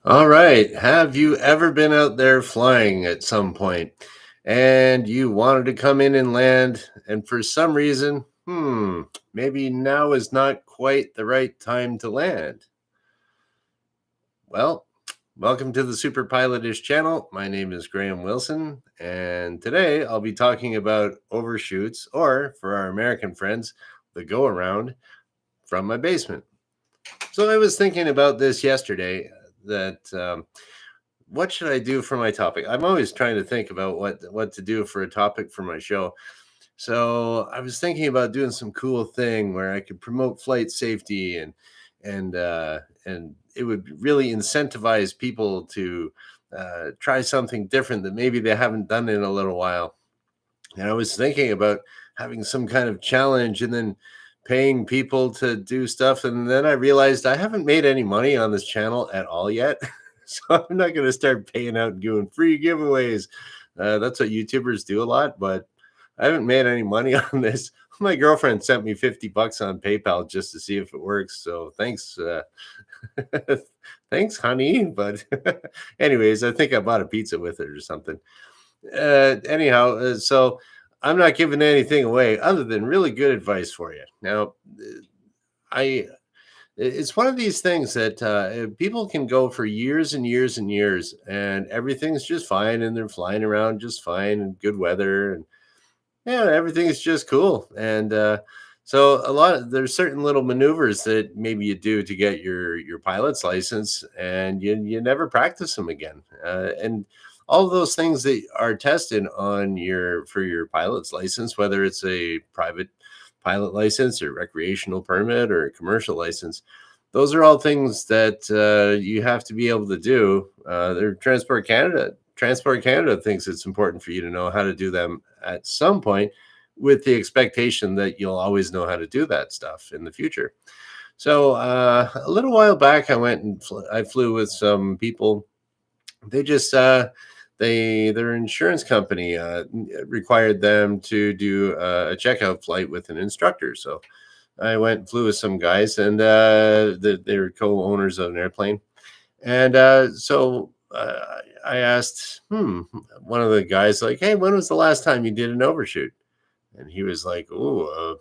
All right. Have you ever been out there flying at some point and you wanted to come in and land, and for some reason, maybe now is not quite the right time to land? Well, welcome to the superpilotish channel. My name is Graham Wilson, and today I'll be talking about overshoots, or for our American friends, the go around from my basement. So I was thinking about this yesterday that what should I do for my topic? I'm always trying to think about what to do for a topic for my show. So I was thinking about doing some cool thing where I could promote flight safety and it would really incentivize people to try something different that maybe they haven't done in a little while. And I was thinking about having some kind of challenge and then paying people to do stuff. And then I realized I haven't made any money on this channel at all yet. So I'm not going to start paying out and doing free giveaways. That's what YouTubers do a lot, but I haven't made any money on this. My girlfriend sent me $50 on PayPal just to see if it works. So thanks. Thanks, honey. But anyways, I think I bought a pizza with it or something. So I'm not giving anything away other than really good advice for you. Now, I it's one of these things that people can go for years and years and years, and everything's just fine, and they're flying around just fine, and good weather, and yeah, everything is just cool. And so there's certain little maneuvers that maybe you do to get your pilot's license, and you never practice them again. And all of those things that are tested on your pilot's license, whether it's a private pilot license or recreational permit or a commercial license, those are all things that you have to be able to do. They're Transport Canada thinks it's important for you to know how to do them at some point, with the expectation that you'll always know how to do that stuff in the future. So a little while back, I flew with some people. They just their insurance company required them to do a checkout flight with an instructor. So I went and flew with some guys, and they're co-owners of an airplane. And I asked one of the guys, like, "Hey, when was the last time you did an overshoot?" And he was like, "Oh,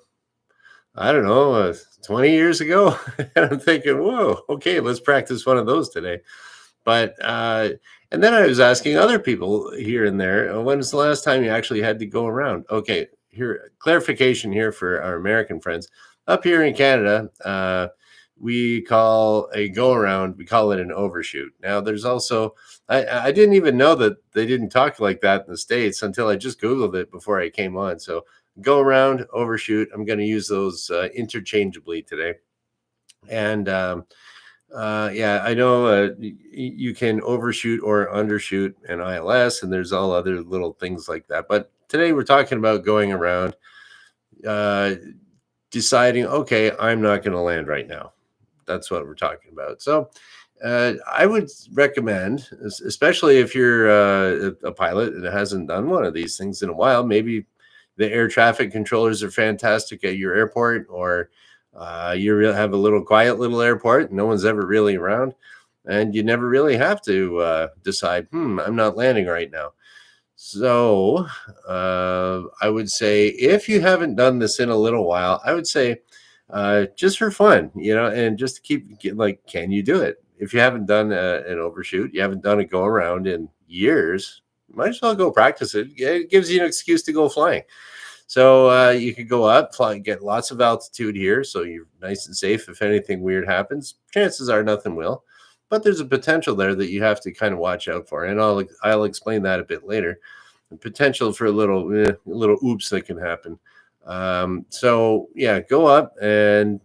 I don't know, 20 years ago." And I'm thinking, "Whoa, okay, let's practice one of those today." But and then I was asking other people here and there, when was the last time you actually had to go around? Okay, here, clarification here for our American friends. Up here in Canada, we call a go around, we call it an overshoot. Now, there's also, I didn't even know that they didn't talk like that in the States until I just Googled it before I came on. So, go around, overshoot, I'm going to use those interchangeably today. And yeah, I know you can overshoot or undershoot an ILS, and there's all other little things like that. But today we're talking about going around, uh, deciding, okay, I'm not going to land right now. That's what we're talking about. So I would recommend, especially if you're a pilot that hasn't done one of these things in a while, maybe the air traffic controllers are fantastic at your airport, or have a little quiet little airport, no one's ever really around, and you never really have to decide, I'm not landing right now. So I would say, if you haven't done this in a little while, I would say just for fun, and just to like, can you do it? If you haven't done an overshoot, you haven't done a go around in years, you might as well go practice it. It gives you an excuse to go flying. So you could go up, fly, get lots of altitude here, so you're nice and safe. If anything weird happens, chances are nothing will, but there's a potential there that you have to kind of watch out for, and I'll explain that a bit later. The potential for a little oops that can happen. So yeah, go up and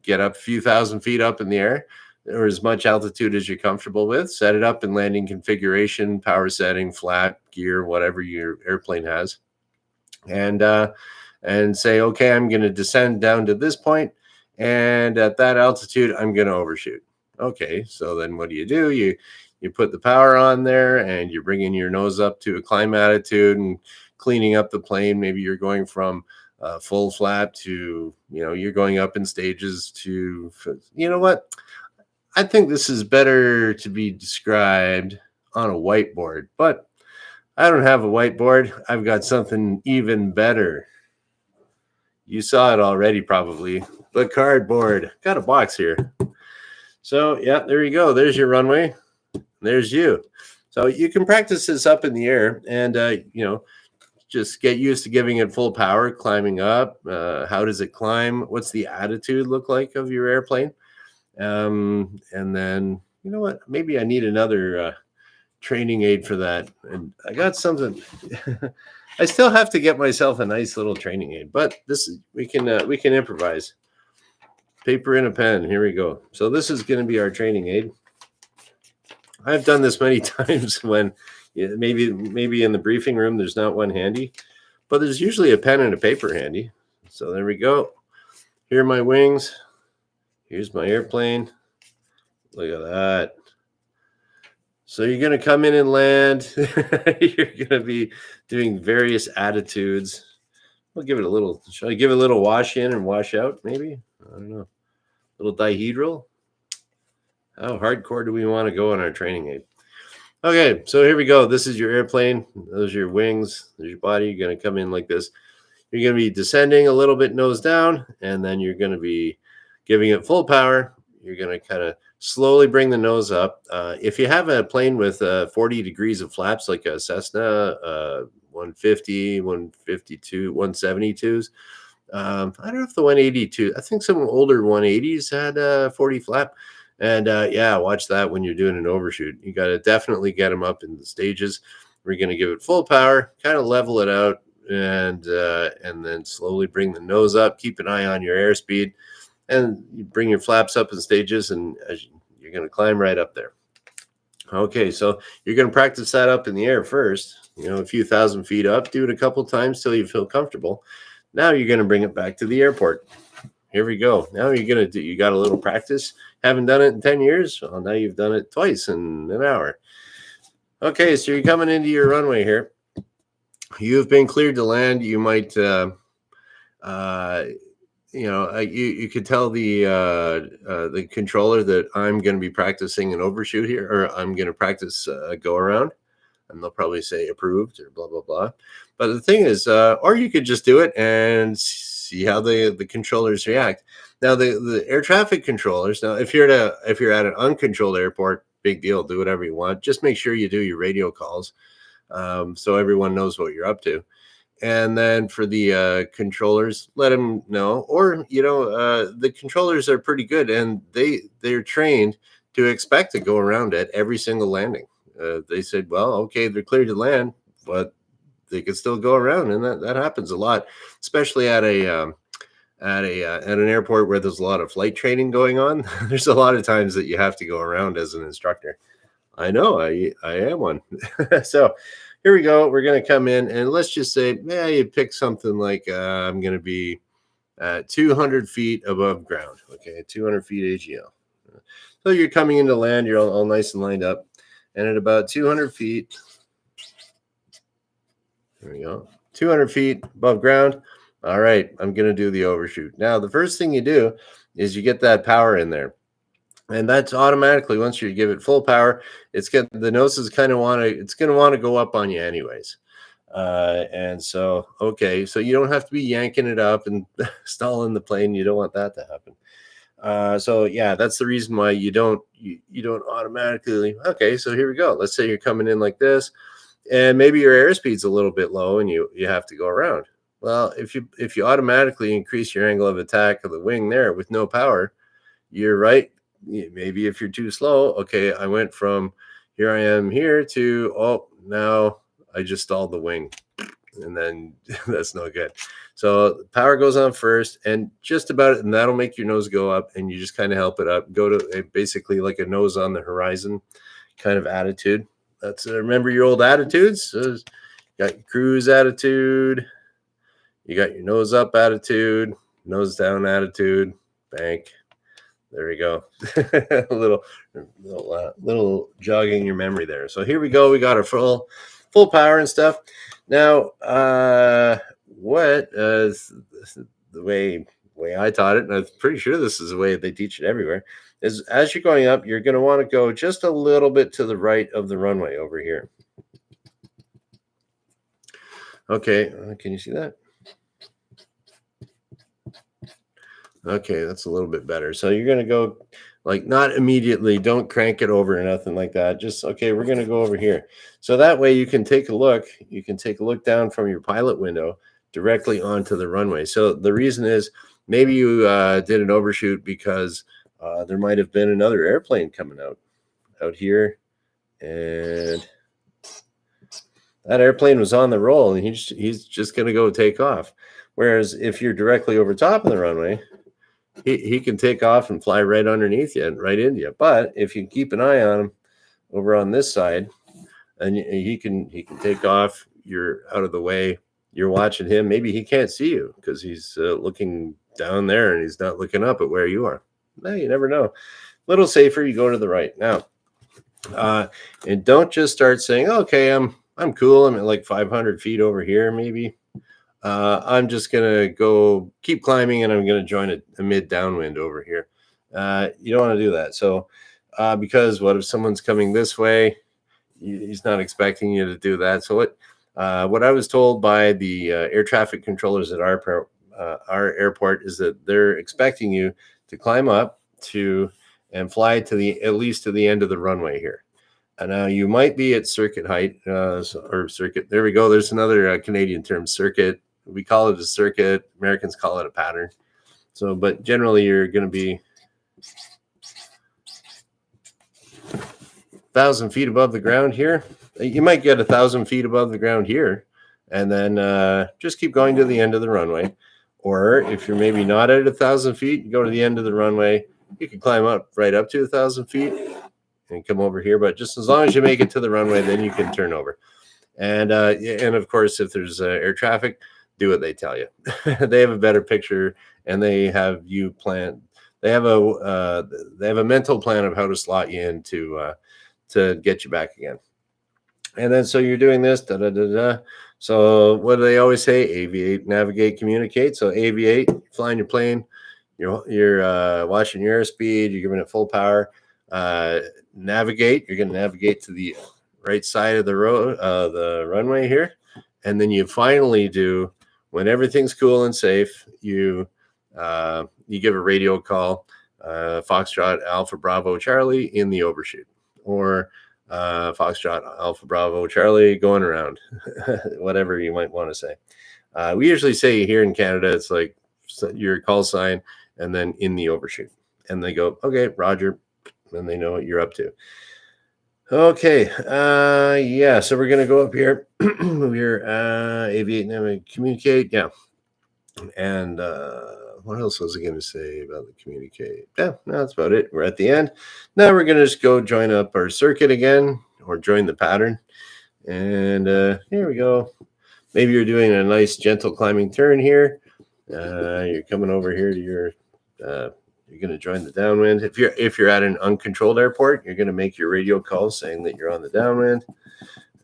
get up a few thousand feet up in the air, or as much altitude as you're comfortable with. Set it up in landing configuration, power setting, flat, gear, whatever your airplane has, and say, okay, I'm going to descend down to this point, and at that altitude, I'm going to overshoot. Okay, so then what do? You put the power on there, and you're bringing your nose up to a climb attitude and cleaning up the plane. Maybe you're going from full flap to, you're going up in stages to, you know what? I think this is better to be described on a whiteboard, but I don't have a whiteboard. I've got something even better. You saw it already, probably. The cardboard. Got a box here. So, yeah, there you go. There's your runway. There's you. So you can practice this up in the air and, just get used to giving it full power, climbing up. How does it climb? What's the attitude look like of your airplane? And then, you know what? Maybe I need another training aid for that. And I got something. I still have to get myself a nice little training aid, but we can improvise. Paper and a pen. Here we go. So this is going to be our training aid. I've done this many times when maybe in the briefing room there's not one handy, but there's usually a pen and a paper handy. So there we go. Here are my wings. Here's my airplane. Look at that. So you're going to come in and land. You're going to be doing various attitudes. We'll give it a little. Shall I give it a little wash in and wash out? Maybe. I don't know. A little dihedral. How hardcore do we want to go on our training aid? Okay, so here we go. This is your airplane. Those are your wings. There's your body. You're going to come in like this. You're going to be descending a little bit nose down, and then you're going to be giving it full power. You're going to kind of slowly bring the nose up. If you have a plane with 40 degrees of flaps, like a Cessna 150, 152, 172s, I don't know if the 182, I think some older 180s had 40 flap. And watch that when you're doing an overshoot. You got to definitely get them up in the stages. We're going to give it full power, kind of level it out, and then slowly bring the nose up. Keep an eye on your airspeed, and you bring your flaps up in stages, and you're going to climb right up there. Okay, so you're going to practice that up in the air first. A few thousand feet up. Do it a couple times till you feel comfortable. Now you're going to bring it back to the airport. Here we go. Now you got a little practice. Haven't done it in 10 years. Well, now you've done it twice in an hour. Okay, so you're coming into your runway here. You've been cleared to land. You might, you could tell the controller that I'm going to be practicing an overshoot here, or I'm going to practice a go around, and they'll probably say approved or blah, blah, blah. But the thing is, or you could just do it and see how the controllers react. Now the air traffic controllers. Now, if you're at an uncontrolled airport, big deal. Do whatever you want. Just make sure you do your radio calls, so everyone knows what you're up to. And then for the controllers, let them know. Or the controllers are pretty good, and they're trained to expect to go around at every single landing. They said, well, okay, they're cleared to land, but they can still go around, and that happens a lot, especially at an airport where there's a lot of flight training going on. There's a lot of times that you have to go around as an instructor. I know, I am one. So here we go. We're going to come in, and let's just say, you pick something like I'm going to be 200 feet above ground. Okay, 200 feet AGL. So you're coming into land. You're all nice and lined up, and at about 200 feet. There we go. 200 feet above ground. All right, I'm going to do the overshoot. Now, the first thing you do is you get that power in there. And that's automatically, once you give it full power, the nose is going to want to go up on you anyways. And so, okay, so you don't have to be yanking it up and stalling the plane. You don't want that to happen. So yeah, that's the reason why you don't automatically. Okay, so here we go. Let's say you're coming in like this, and maybe your airspeed's a little bit low, and you have to go around. Well, if you automatically increase your angle of attack of the wing there with no power, you're right. Maybe if you're too slow, okay, I went from here I am here to now I just stalled the wing, and then that's no good. So power goes on first, and just about it, and that'll make your nose go up, and you just kind of help it up. Go to basically like a nose on the horizon kind of attitude. That's remember your old attitudes. You got your cruise attitude, you got your nose up attitude, nose down attitude, bank. There we go. a little jogging your memory there. So here we go. We got our full power and stuff. Now, what the way I taught it, and I'm pretty sure this is the way they teach it everywhere, is as you're going up, you're going to want to go just a little bit to the right of the runway over here. Okay, can you see that? Okay, that's a little bit better. So you're going to go like not immediately, don't crank it over or nothing like that. Just okay, we're going to go over here. So that way you can take a look. You can take a look down from your pilot window directly onto the runway. So the reason is maybe you did an overshoot because there might have been another airplane coming out here, and that airplane was on the roll, and he's just going to go take off. Whereas if you're directly over top of the runway, he can take off and fly right underneath you and right into you. But if you keep an eye on him over on this side, and he can take off, you're out of the way, you're watching him. Maybe he can't see you because he's looking down there and he's not looking up at where you are. No, you never know. A little safer, you go to the right now. And don't just start saying, okay, I'm cool. I'm at like 500 feet over here, maybe. I'm just gonna go keep climbing, and I'm gonna join a mid downwind over here. You don't want to do that. So, because what if someone's coming this way? He's not expecting you to do that. So what I was told by the air traffic controllers at our airport is that they're expecting you to climb up to and fly to at least to the end of the runway here. And now you might be at circuit height or circuit. There we go. There's another Canadian term, circuit. We call it a circuit. Americans call it a pattern. So, but generally you're going to be 1,000 feet above the ground here. You might get 1,000 feet above the ground here, and then just keep going to the end of the runway. Or if you're maybe not at 1,000 feet, you go to the end of the runway. You can climb up right up to 1,000 feet and come over here. But just as long as you make it to the runway, then you can turn over. And of course, if there's air traffic, do what they tell you. They have a better picture, and they have you plan. They have a mental plan of how to slot you in to get you back again. And then so you're doing this. Da, da, da, da. So what do they always say? Aviate, navigate, communicate. So aviate, flying your plane. You're watching your airspeed. You're giving it full power. Navigate. You're going to navigate to the right side of the road, the runway here, and then you finally do, when everything's cool and safe, you give a radio call, Foxtrot Alpha Bravo Charlie in the overshoot, or Foxtrot Alpha Bravo Charlie going around, whatever you might want to say. We usually say here in Canada, it's like your call sign and then in the overshoot, and they go, okay, Roger, and they know what you're up to. Okay, yeah, so we're going to go up here. We're aviate, navigate, communicate, yeah. And what else was I going to say about the communicate? Yeah, no, that's about it. We're at the end. Now we're going to just go join up our circuit again, or join the pattern. And here we go. Maybe you're doing a nice gentle climbing turn here. You're coming over here to your... you're going to join the downwind. If you're at an uncontrolled airport, you're going to make your radio call saying that you're on the downwind,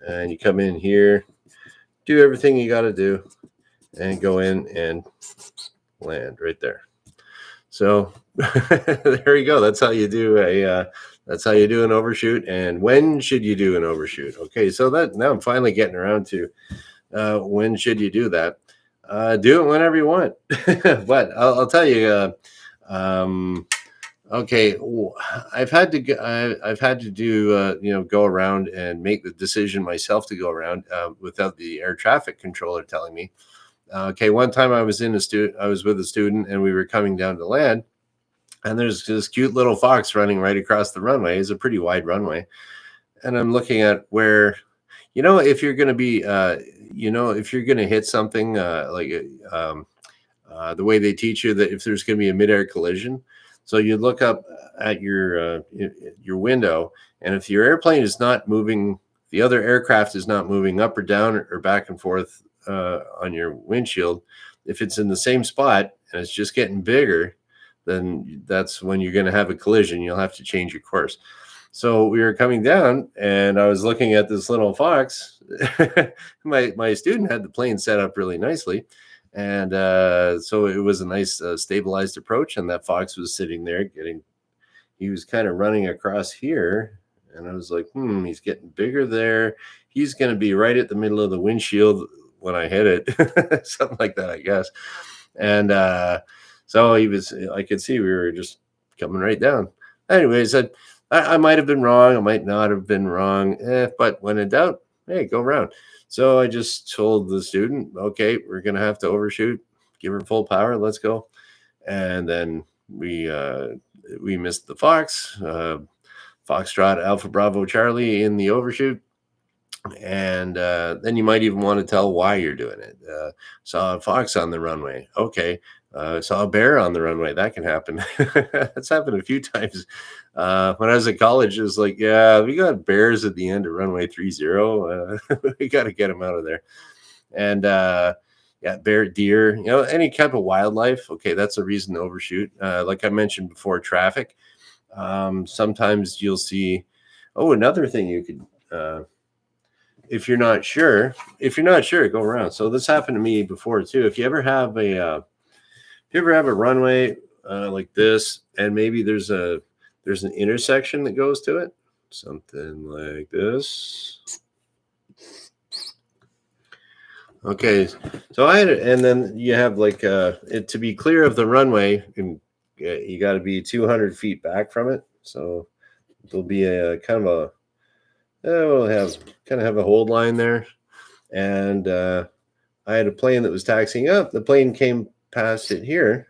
and you come in here, do everything you got to do, and go in and land right there. So there you go. That's how you do an overshoot. And when should you do an overshoot? Okay, so that now I'm finally getting around to when should you do that? Do it whenever you want. But I'll tell you. Okay, I've had to do go around and make the decision myself to go around without the air traffic controller telling me. Okay, one time I was with a student, and we were coming down to land, and there's this cute little fox running right across the runway. It's a pretty wide runway, and I'm looking at where, if you're going to be, if you're going to hit something the way they teach you that if there's going to be a midair collision, so you look up at your window, and if your airplane is not moving, the other aircraft is not moving up or down or back and forth on your windshield, if it's in the same spot and it's just getting bigger, then that's when you're going to have a collision. You'll have to change your course. So we were coming down, and I was looking at this little fox. My student had the plane set up really nicely. And so it was a nice stabilized approach, and that fox was sitting there he was kind of running across here, and I was like, he's getting bigger there. He's going to be right at the middle of the windshield when I hit it, something like that, I guess. And so I could see we were just coming right down. Anyways, I might have been wrong. I might not have been wrong. But when in doubt, hey, go around. So I just told the student, okay, we're going to have to overshoot. Give her full power. Let's go. And then we missed the fox. Foxtrot Alpha Bravo Charlie in the overshoot. And then you might even want to tell why you're doing it. Saw a fox on the runway. Okay. Saw a bear on the runway. That can happen. That's happened a few times. When I was in college, it was like, yeah, we got bears at the end of runway 30. We got to get them out of there. And yeah, bear, deer, any type of wildlife. Okay, that's a reason to overshoot. Like I mentioned before, traffic. Sometimes you'll see. Oh, another thing you could. If you're not sure, go around. So this happened to me before too. If you ever have a runway like this, and maybe there's an intersection that goes to it, something like this. Okay, so and then you have like to be clear of the runway, you got to be 200 feet back from it. So there'll be a kind of a we'll have a hold line there, and I had a plane that was taxiing up. The plane came past it here.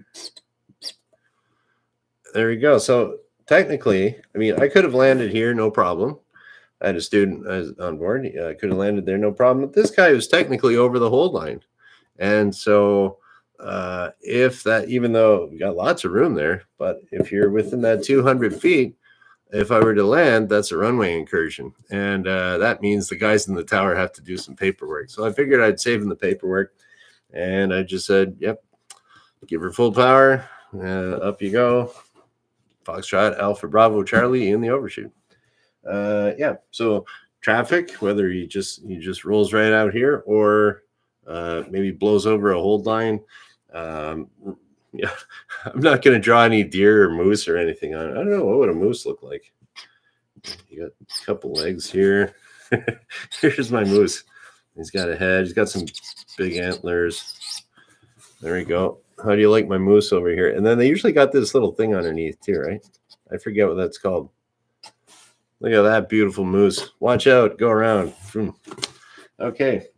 There we go. So technically, I mean, I could have landed here, no problem. I had a student on board. I could have landed there, no problem. But this guy was technically over the hold line, and so if that, even though we got lots of room there, but if you're within that 200 feet. If I were to land, that's a runway incursion. And that means the guys in the tower have to do some paperwork. So I figured I'd save them the paperwork. And I just said, yep, give her full power. Up you go. Foxtrot, Alpha Bravo, Charlie in the overshoot. Yeah, so traffic, whether he just rolls right out here or maybe blows over a hold line. Yeah, I'm not going to draw any deer or moose or anything on it. I don't know, what would a moose look like? You got a couple legs here. Here's my moose. He's got a head. He's got some big antlers. There we go. How do you like my moose over here? And then they usually got this little thing underneath too, right? I forget what that's called. Look at that beautiful moose. Watch out. Go around. Okay.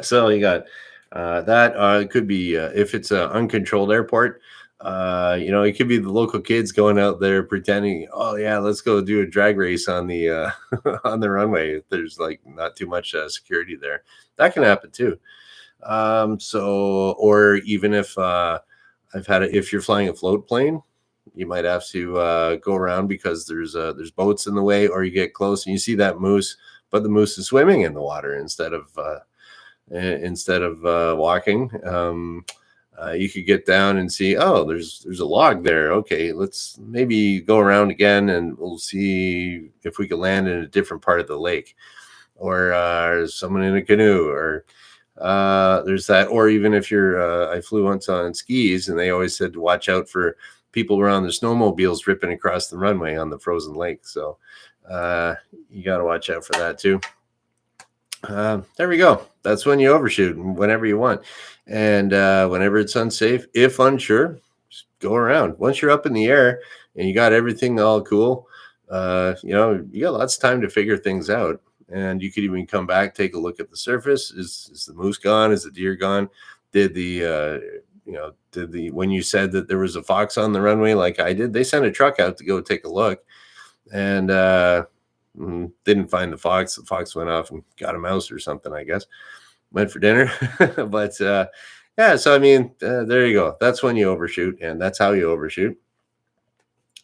So you got that could be if it's an uncontrolled airport, it could be the local kids going out there pretending, oh yeah, let's go do a drag race on the on the runway. If there's like not too much security there, that can happen too. Or even if if you're flying a float plane, you might have to go around because there's boats in the way, or you get close and you see that moose, but the moose is swimming in the water instead of walking. You could get down and see, oh, there's a log there. Okay, let's maybe go around again and we'll see if we can land in a different part of the lake, or someone in a canoe, or there's that. Or even if I flew once on skis, and they always said to watch out for people around the snowmobiles ripping across the runway on the frozen lake. So you got to watch out for that too. There we go. That's when you overshoot, whenever you want. And whenever it's unsafe, if unsure, just go around. Once you're up in the air and you got everything all cool, you got lots of time to figure things out. And you could even come back, take a look at the surface. Is the moose gone? Is the deer gone? Did when you said that there was a fox on the runway like I did, they sent a truck out to go take a look. And didn't find the fox. The fox went off and got a mouse or something, I guess. Went for dinner. But yeah, so I mean, there you go. That's when you overshoot, and that's how you overshoot.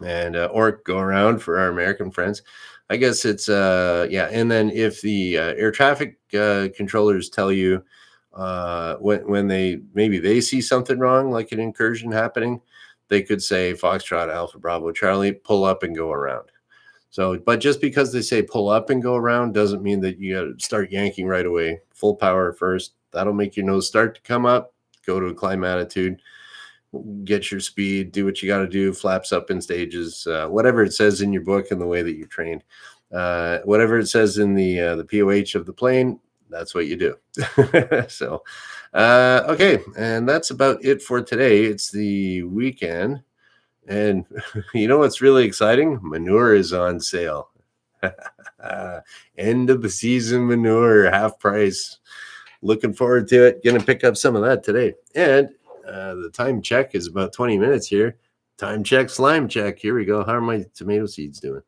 And or go around for our American friends. I guess it's and then if the air traffic controllers tell you when they see something wrong, like an incursion happening, they could say Foxtrot Alpha Bravo Charlie, pull up and go around. So, but just because they say pull up and go around doesn't mean that you got to start yanking right away. Full power first. That'll make your nose start to come up. Go to a climb attitude. get your speed, do what you got to do, flaps up in stages, whatever it says in your book and the way that you're trained. Whatever it says in the POH of the plane, that's what you do. So, okay, and that's about it for today. It's the weekend, and you know what's really exciting? Manure is on sale. End of the season manure, half price. Looking forward to it. Gonna pick up some of that today. And the time check is about 20 minutes here. Time check, slime check. Here we go. How are my tomato seeds doing?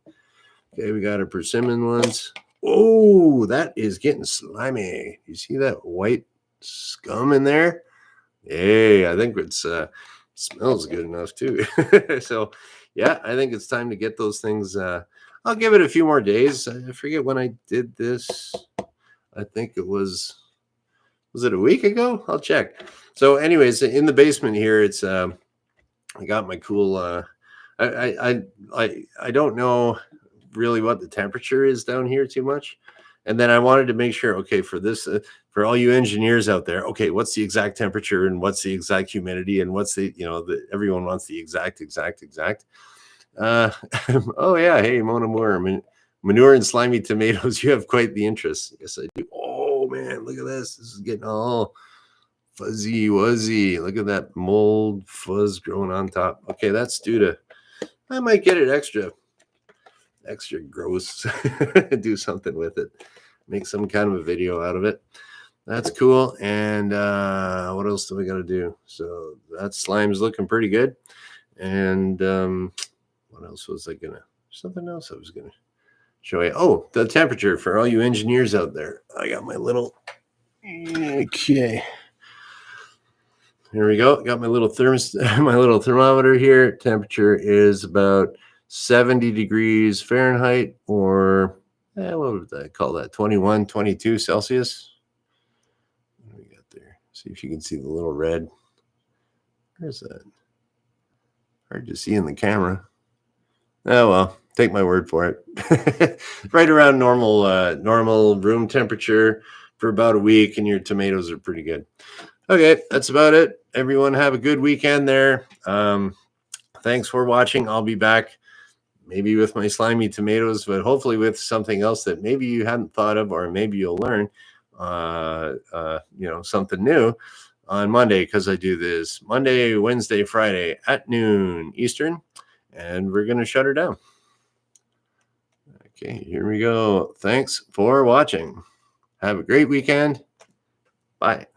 Okay, we got our persimmon ones. Oh, that is getting slimy. You see that white scum in there? Hey, I think it's smells good enough too. So yeah, I think it's time to get those things. I'll give it a few more days. I forget when I did this. I think it was it a week ago? I'll check. So anyways, in the basement here, it's I got my cool I don't know really what the temperature is down here too much. And then I wanted to make sure, okay, for this, for all you engineers out there, okay, what's the exact temperature and what's the exact humidity and what's the, everyone wants the exact. Oh yeah, hey, Mona Moore, manure and slimy tomatoes. You have quite the interest. Yes, I do. Oh man, look at this. This is getting all fuzzy wuzzy. Look at that mold fuzz growing on top. Okay, that's due to, I might get it extra gross. Do something with it. Make some kind of a video out of it. That's cool. And what else do we got to do? So that slime's looking pretty good. And what else was I gonna? Something else I was gonna show you. Oh, the temperature for all you engineers out there. I got my little. Okay. Here we go. Got my little my little thermometer here. Temperature is about 70 degrees Fahrenheit, or what would I call that? 21, 22 Celsius. What do we got there? See if you can see the little red. Where's that? Hard to see in the camera. Oh well, take my word for it. Right around normal room temperature for about a week, and your tomatoes are pretty good. Okay, that's about it. Everyone have a good weekend there. Thanks for watching. I'll be back maybe with my slimy tomatoes, but hopefully with something else that maybe you hadn't thought of, or maybe you'll learn, something new on Monday, because I do this Monday, Wednesday, Friday at noon Eastern, and we're going to shut her down. Okay, here we go. Thanks for watching. Have a great weekend. Bye.